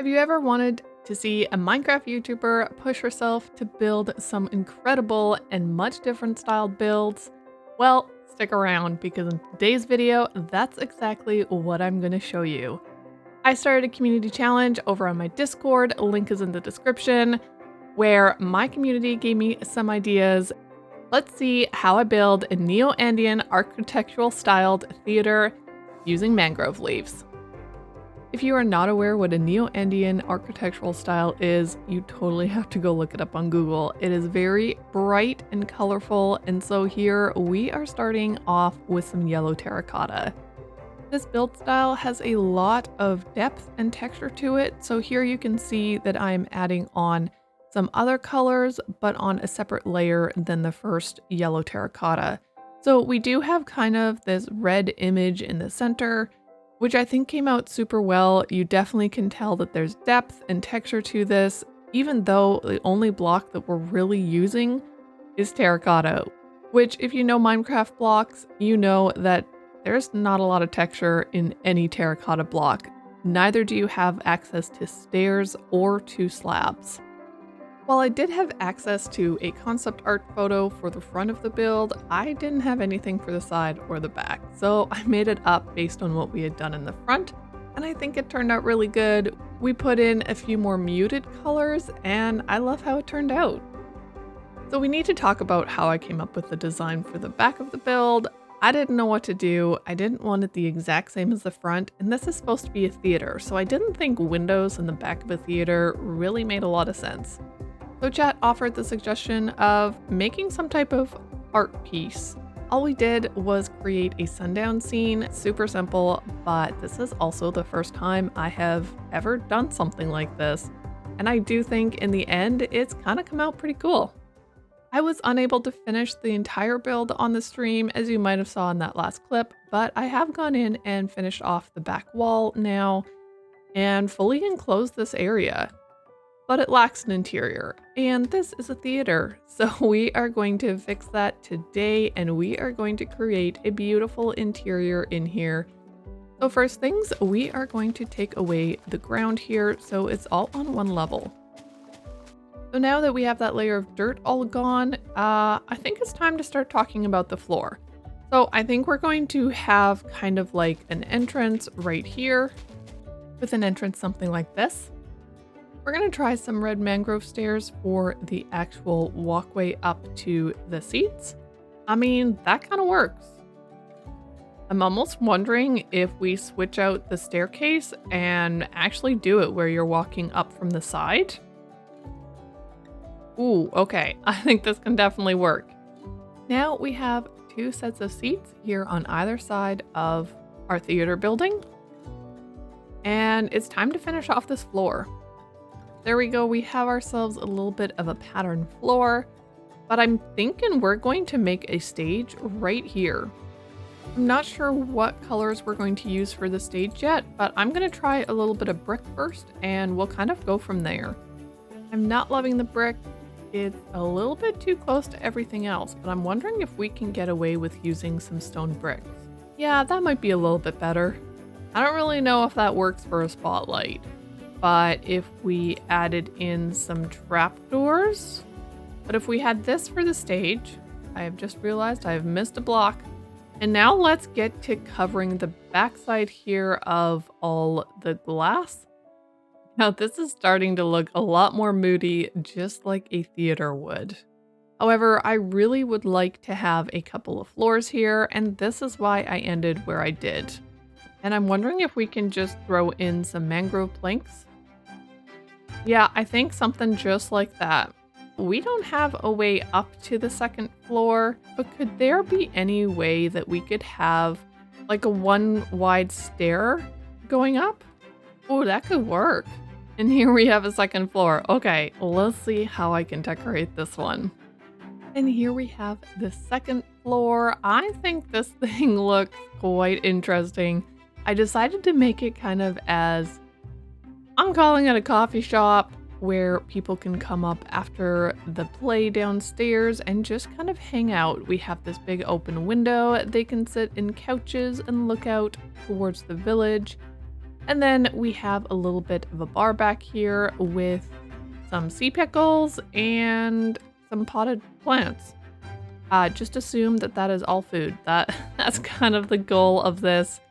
Have you ever wanted to see a Minecraft YouTuber push herself to build some incredible and much different styled builds? Well, stick around because in today's video, that's exactly what I'm going to show you. I started a community challenge over on my Discord, link is in the description, where my community gave me some ideas. Let's see how I build a Neo-Andean architectural styled theater using mangrove leaves. If you are not aware what a Neo-Andean architectural style is, you totally have to go look it up on Google. It is very bright and colorful, and so here we are starting off with some yellow terracotta. This build style has a lot of depth and texture to it, so here you can see that I'm adding on some other colors, but on a separate layer than the first yellow terracotta. So we do have kind of this red image in the center, which I think came out super well. You definitely can tell that there's depth and texture to this, even though the only block that we're really using is terracotta, which if you know Minecraft blocks, you know that there's not a lot of texture in any terracotta block. Neither do you have access to stairs or to slabs. While I did have access to a concept art photo for the front of the build, I didn't have anything for the side or the back, so I made it up based on what we had done in the front, and I think it turned out really good. We put in a few more muted colors, and I love how it turned out. So we need to talk about how I came up with the design for the back of the build. I didn't know what to do. I didn't want it the exact same as the front, and this is supposed to be a theater, so I didn't think windows in the back of a theater really made a lot of sense. So chat offered the suggestion of making some type of art piece. All we did was create a sundown scene, super simple, but this is also the first time I have ever done something like this. And I do think in the end, it's kind of come out pretty cool. I was unable to finish the entire build on the stream, as you might have saw in that last clip, but I have gone in and finished off the back wall now and fully enclosed this area. But it lacks an interior, and this is a theater, so we are going to fix that today, and we are going to create a beautiful interior in here. So first things, we are going to take away the ground here so it's all on one level. So now that we have that layer of dirt all gone, I think it's time to start talking about the floor. So I think we're going to have kind of like an entrance right here, with an entrance something like this. We're going to try some red mangrove stairs for the actual walkway up to the seats. I mean, that kind of works. I'm almost wondering if we switch out the staircase and actually do it where you're walking up from the side. Ooh, okay. I think this can definitely work. Now we have two sets of seats here on either side of our theater building. And it's time to finish off this floor. There we go, we have ourselves a little bit of a pattern floor, but I'm thinking we're going to make a stage right here. I'm not sure what colors we're going to use for the stage yet, but I'm going to try a little bit of brick first and we'll kind of go from there. I'm not loving the brick. It's a little bit too close to everything else, but I'm wondering if we can get away with using some stone bricks. Yeah, that might be a little bit better. I don't really know if that works for a spotlight. But if we added in some trapdoors, but if we had this for the stage, I have just realized I have missed a block. And now let's get to covering the backside here of all the glass. Now this is starting to look a lot more moody, just like a theater would. However, I really would like to have a couple of floors here, and this is why I ended where I did. And I'm wondering if we can just throw in some mangrove planks. Yeah, I think something just like that. We don't have a way up to the second floor, but could there be any way that we could have like a one wide stair going up? Oh, that could work. And here we have a second floor. Okay, let's see how I can decorate this one. And here we have the second floor. I think this thing looks quite interesting. I decided to make it kind of as, I'm calling it a coffee shop where people can come up after the play downstairs and just kind of hang out. We have this big open window. They can sit in couches and look out towards the village. And then we have a little bit of a bar back here with some sea pickles and some potted plants. Just assume that that is all food. That's kind of the goal of this.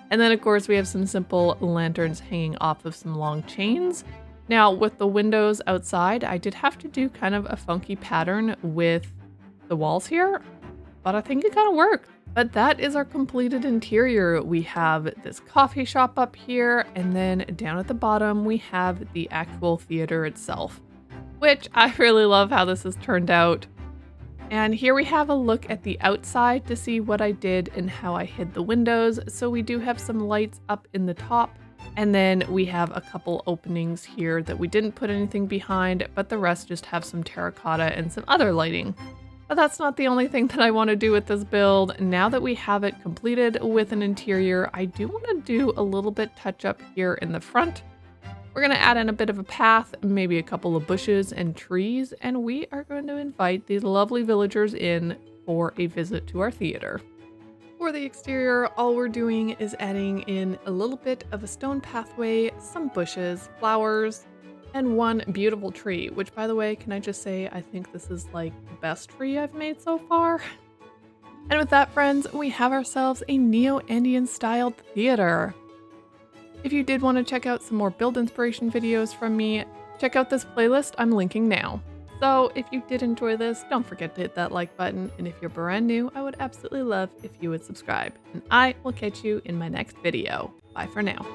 And then of course we have some simple lanterns hanging off of some long chains. Now with the windows outside, I did have to do kind of a funky pattern with the walls here, but I think it kind of worked. But that is our completed interior. We have this coffee shop up here, and then down at the bottom we have the actual theater itself, which I really love how this has turned out. And here we have a look at the outside to see what I did and how I hid the windows. So we do have some lights up in the top, and then we have a couple openings here that we didn't put anything behind, but the rest just have some terracotta and some other lighting. But that's not the only thing that I want to do with this build. Now that we have it completed with an interior, I do want to do a little bit touch up here in the front. We're going to add in a bit of a path, maybe a couple of bushes and trees, and we are going to invite these lovely villagers in for a visit to our theater. For the exterior, all we're doing is adding in a little bit of a stone pathway, some bushes, flowers, and one beautiful tree, which by the way, can I just say, I think this is like the best tree I've made so far. And with that, friends, we have ourselves a Neo-Andean styled theater. If you did want to check out some more build inspiration videos from me, check out this playlist I'm linking now. So if you did enjoy this, don't forget to hit that like button, and if you're brand new, I would absolutely love if you would subscribe. And I will catch you in my next video. Bye for now.